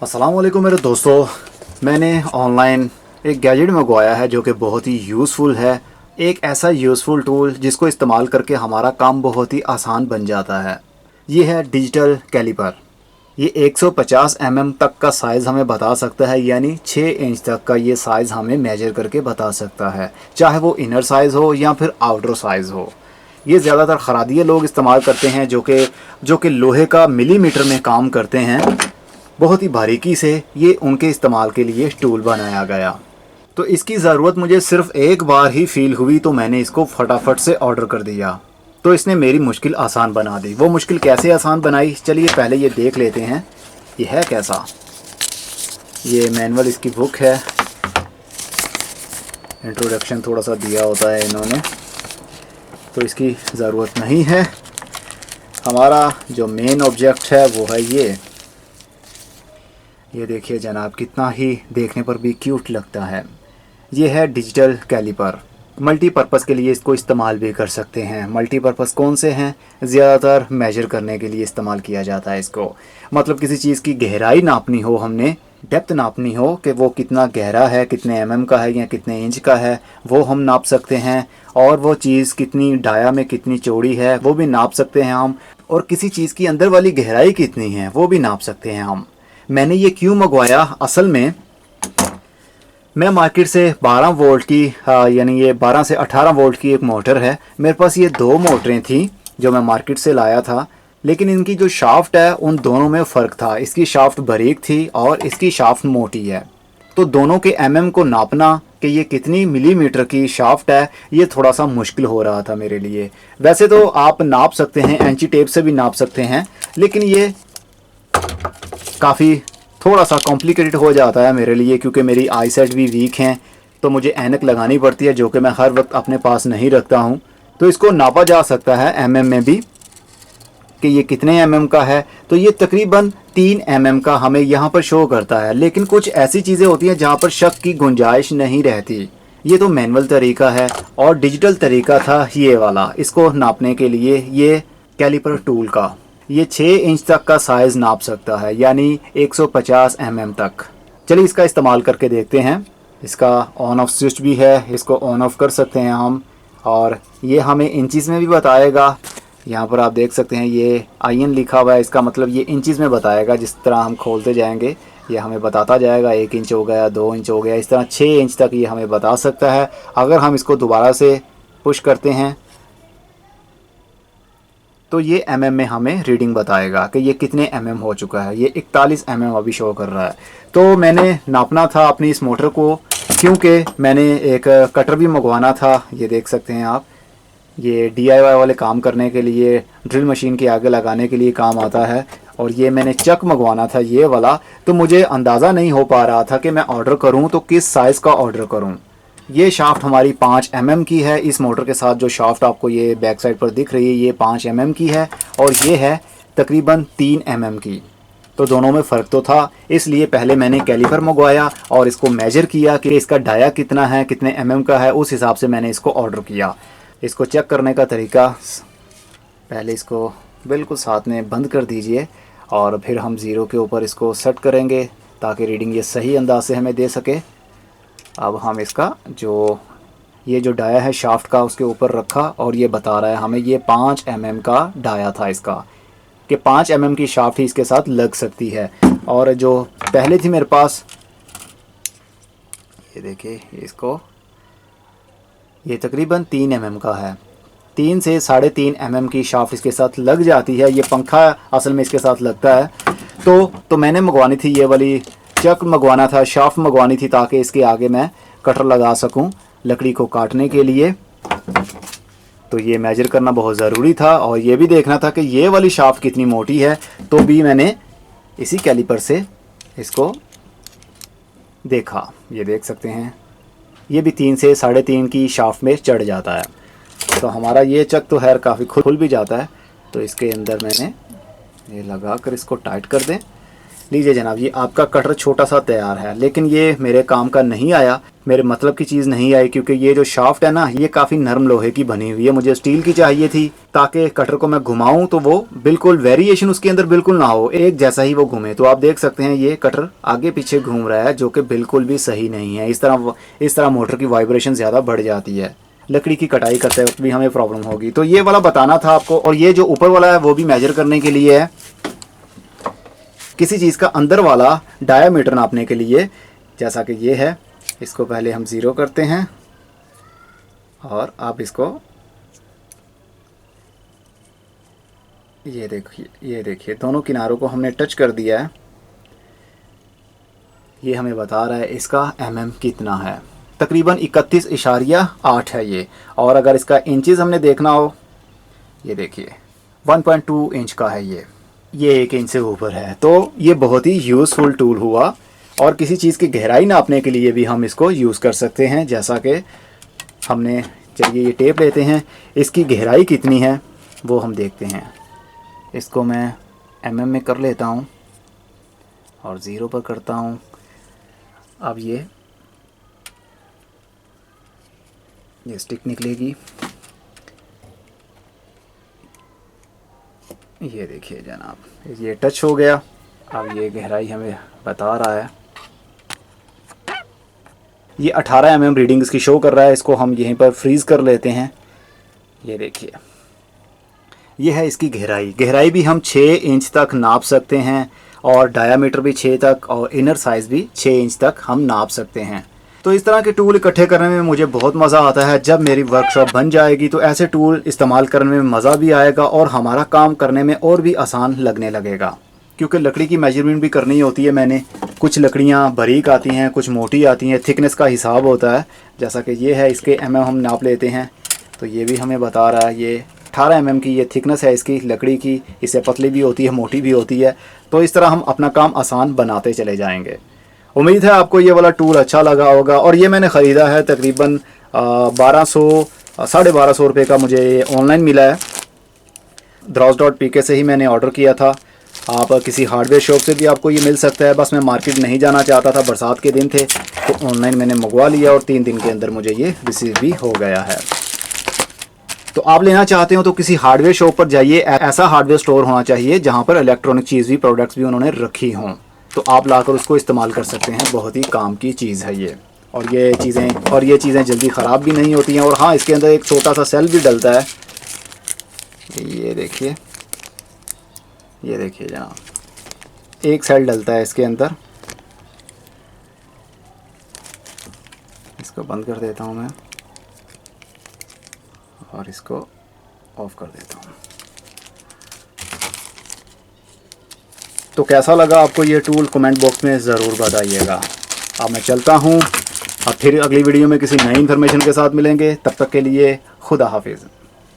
अस्सलाम वालेकुम मेरे दोस्तों। मैंने ऑनलाइन एक गैजेट मंगवाया है जो कि बहुत ही यूज़फुल है। एक ऐसा यूज़फुल टूल जिसको इस्तेमाल करके हमारा काम बहुत ही आसान बन जाता है। ये है डिजिटल कैलिपर। ये 150 तक का साइज़ हमें बता सकता है, यानी 6 इंच तक का ये साइज़ हमें मेजर करके बता सकता है, चाहे वो इनर साइज़ हो या फिर आउटर साइज़ हो। ये ज़्यादातर खरादिये लोग इस्तेमाल करते हैं जो कि लोहे का मिलीमीटर में काम करते हैं। बहुत ही बारीकी से ये उनके इस्तेमाल के लिए टूल बनाया गया। तो इसकी ज़रूरत मुझे सिर्फ़ एक बार ही फ़ील हुई तो मैंने इसको फटाफट से ऑर्डर कर दिया। तो इसने मेरी मुश्किल आसान बना दी। वो मुश्किल कैसे आसान बनाई, चलिए पहले ये देख लेते हैं ये है कैसा। ये मैनुअल इसकी बुक है। इंट्रोडक्शन थोड़ा सा दिया होता है इन्होंने, तो इसकी ज़रूरत नहीं है। हमारा जो मेन ऑब्जेक्ट है वो है ये देखिए जनाब, कितना ही देखने पर भी क्यूट लगता है। ये है डिजिटल कैलिपर। मल्टीपर्पज़ के लिए इसको इस्तेमाल भी कर सकते हैं। मल्टीपर्पज़ कौन से हैं? ज़्यादातर मेजर करने के लिए इस्तेमाल किया जाता है इसको। मतलब किसी चीज़ की गहराई नापनी हो, हमने डेप्थ नापनी हो कि वो कितना गहरा है, कितने का है या कितने इंच का है, वो हम नाप सकते हैं। और वो चीज़ कितनी डाया में कितनी चौड़ी है वो भी नाप सकते हैं हम। और किसी चीज़ की अंदर वाली गहराई कितनी है वो भी नाप सकते हैं हम। मैंने ये क्यों मंगवाया, असल में मैं मार्केट से 12 वोल्ट की यानी ये 12 से 18 वोल्ट की एक मोटर है। मेरे पास ये दो मोटरें थी जो मैं मार्केट से लाया था, लेकिन इनकी जो शाफ्ट है उन दोनों में फ़र्क था। इसकी शाफ्ट बारीक थी और इसकी शाफ्ट मोटी है। तो दोनों के को नापना कि ये कितनी मिलीमीटर की शाफ्ट है, ये थोड़ा सा मुश्किल हो रहा था मेरे लिए। वैसे तो आप नाप सकते हैं, इंची टेप से भी नाप सकते हैं, लेकिन ये काफ़ी थोड़ा सा कॉम्प्लिकेटेड हो जाता है मेरे लिए, क्योंकि मेरी आई साइट भी वीक हैं। तो मुझे ऐनक लगानी पड़ती है जो कि मैं हर वक्त अपने पास नहीं रखता हूँ। तो इसको नापा जा सकता है में भी कि ये कितने का है। तो ये तकरीबन 3 का हमें यहाँ पर शो करता है। लेकिन कुछ ऐसी चीज़ें होती हैं जहाँ पर शक की गुंजाइश नहीं रहती। ये तो मैनुअल तरीका है और डिजिटल तरीका था ये वाला, इसको नापने के लिए ये कैलिपर टूल का। ये 6 इंच तक का साइज़ नाप सकता है, यानी 150 तक। चलिए इसका इस्तेमाल करके देखते हैं। इसका ऑन ऑफ स्विच भी है, इसको ऑन ऑफ कर सकते हैं हम। और ये हमें इंचज़ में भी बताएगा। यहाँ पर आप देख सकते हैं ये IN लिखा हुआ है, इसका मतलब ये इंचज़ में बताएगा। जिस तरह हम खोलते जाएंगे ये हमें बताता जाएगा 1 इंच हो गया, 2 इंच हो गया, इस तरह 6 इंच तक ये हमें बता सकता है। अगर हम इसको दोबारा से पुश करते हैं तो ये में हमें रीडिंग बताएगा कि ये कितने हो चुका है। ये 41 अभी शो कर रहा है। तो मैंने नापना था अपनी इस मोटर को, क्योंकि मैंने एक कटर भी मंगवाना था। ये देख सकते हैं आप, ये DIY वाले काम करने के लिए, ड्रिल मशीन के आगे लगाने के लिए काम आता है। और ये मैंने चक मंगवाना था ये वाला। तो मुझे अंदाज़ा नहीं हो पा रहा था कि मैं ऑर्डर करूं तो किस साइज़ का ऑर्डर करूं। ये शाफ्ट हमारी 5 की है। इस मोटर के साथ जो शाफ्ट आपको ये बैक साइड पर दिख रही है ये 5 की है, और ये है तकरीबन 3 की। तो दोनों में फ़र्क तो था, इसलिए पहले मैंने कैलिपर मंगवाया और इसको मेजर किया कि इसका डाया कितना है, कितने का है। उस हिसाब से मैंने इसको ऑर्डर किया। इसको चेक करने का तरीका, पहले इसको बिल्कुल साथ में बंद कर दीजिए और फिर हम ज़ीरो के ऊपर इसको सेट करेंगे ताकि रीडिंग ये सही अंदाज से हमें दे सके। अब हम इसका ये जो डाया है शाफ्ट का उसके ऊपर रखा और ये बता रहा है हमें ये 5 का डाया था इसका, कि 5 की शाफ्ट ही इसके साथ लग सकती है। और जो पहले थी मेरे पास, ये देखिए इसको, ये तकरीबन 3 का है। 3 से 3.5 की शाफ्ट इसके साथ लग जाती है। ये पंखा असल में इसके साथ लगता है। तो मैंने मंगवानी थी ये वाली चक मंगवाना था, शाफ्ट मंगवानी थी, ताकि इसके आगे मैं कटर लगा सकूं लकड़ी को काटने के लिए। तो ये मेजर करना बहुत ज़रूरी था और ये भी देखना था कि ये वाली शाफ्ट कितनी मोटी है। तो भी मैंने इसी कैलिपर से इसको देखा। ये देख सकते हैं ये भी 3 से 3.5 की शाफ्ट में चढ़ जाता है। तो हमारा ये चक तो खैर काफ़ी खुल भी जाता है। तो इसके अंदर मैंने ये लगा कर इसको टाइट कर दें। लीजिए जनाब, ये आपका कटर छोटा सा तैयार है, लेकिन ये मेरे काम का नहीं आया, मेरे मतलब की चीज़ नहीं आई, क्योंकि ये जो शाफ्ट है ना, ये काफ़ी नरम लोहे की बनी हुई है। मुझे स्टील की चाहिए थी ताकि कटर को मैं घुमाऊं तो वो बिल्कुल वेरिएशन उसके अंदर बिल्कुल ना हो, एक जैसा ही वो घूमे। तो आप देख सकते हैं ये कटर आगे पीछे घूम रहा है, जो कि बिल्कुल भी सही नहीं है। इस तरह मोटर की वाइब्रेशन ज़्यादा बढ़ जाती है, लकड़ी की कटाई करते वक्त भी हमें प्रॉब्लम होगी। तो ये वाला बताना था आपको। और ये जो ऊपर वाला है वो भी मेजर करने के लिए है, किसी चीज़ का अंदर वाला डायामीटर नापने के लिए। जैसा कि ये है, इसको पहले हम 0 करते हैं और आप इसको ये देखिए दोनों किनारों को हमने टच कर दिया है। ये हमें बता रहा है इसका कितना है, तकरीबन 31.8 है ये। और अगर इसका इंचेस हमने देखना हो, ये देखिए 1.2 इंच का है ये 1 इंच से ऊपर है। तो ये बहुत ही यूज़फुल टूल हुआ। और किसी चीज़ की गहराई नापने के लिए भी हम इसको यूज़ कर सकते हैं। जैसा कि हमने, चलिए ये टेप लेते हैं, इसकी गहराई कितनी है वो हम देखते हैं। इसको मैं में कर लेता हूँ और 0 पर करता हूँ। अब ये स्टिक निकलेगी, ये देखिए जनाब, ये टच हो गया। अब ये गहराई हमें बता रहा है, ये 18 रीडिंग इसकी शो कर रहा है। इसको हम यहीं पर फ्रीज़ कर लेते हैं। ये देखिए, ये है इसकी गहराई भी हम 6 इंच तक नाप सकते हैं, और डायामीटर भी 6 तक, और इनर साइज़ भी 6 इंच तक हम नाप सकते हैं। तो इस तरह के टूल इकट्ठे करने में मुझे बहुत मज़ा आता है। जब मेरी वर्कशॉप बन जाएगी तो ऐसे टूल इस्तेमाल करने में मज़ा भी आएगा और हमारा काम करने में और भी आसान लगने लगेगा, क्योंकि लकड़ी की मेजरमेंट भी करनी होती है मैंने। कुछ लकड़ियाँ बारीक आती हैं, कुछ मोटी आती हैं, थिकनेस का हिसाब होता है। जैसा कि ये है, इसके हम नाप लेते हैं। तो ये भी हमें बता रहा है, ये 18 की ये थिकनेस है इसकी लकड़ी की। इससे पतली भी होती है, मोटी भी होती है। तो इस तरह हम अपना काम आसान बनाते चले जाएंगे। उम्मीद है आपको ये वाला टूल अच्छा लगा होगा। और ये मैंने ख़रीदा है तकरीबन 1200 रुपये का, मुझे ये ऑनलाइन मिला है। Droz.pk से ही मैंने ऑर्डर किया था। आप किसी हार्डवेयर शॉप से भी आपको ये मिल सकता है। बस मैं मार्केट नहीं जाना चाहता था, बरसात के दिन थे, तो ऑनलाइन मैंने मंगवा लिया और 3 दिन के अंदर मुझे ये रिसीव भी हो गया है। तो आप लेना चाहते हो तो किसी हार्डवेयर शॉप पर जाइए। ऐसा हार्डवेयर स्टोर होना चाहिए जहाँ पर इलेक्ट्रॉनिक चीज़ भी, प्रोडक्ट्स भी उन्होंने रखी हों, तो आप लाकर उसको इस्तेमाल कर सकते हैं। बहुत ही काम की चीज़ है ये। और ये चीज़ें जल्दी ख़राब भी नहीं होती हैं। और हाँ, इसके अंदर एक छोटा सा सेल भी डलता है। ये देखिए जनाब, एक सेल डलता है इसके अंदर। इसको बंद कर देता हूँ मैं और इसको ऑफ कर देता हूँ। तो कैसा लगा आपको ये टूल, कमेंट बॉक्स में ज़रूर बताइएगा। अब मैं चलता हूँ, अब फिर अगली वीडियो में किसी नई इन्फॉर्मेशन के साथ मिलेंगे। तब तक के लिए खुदा हाफिज़।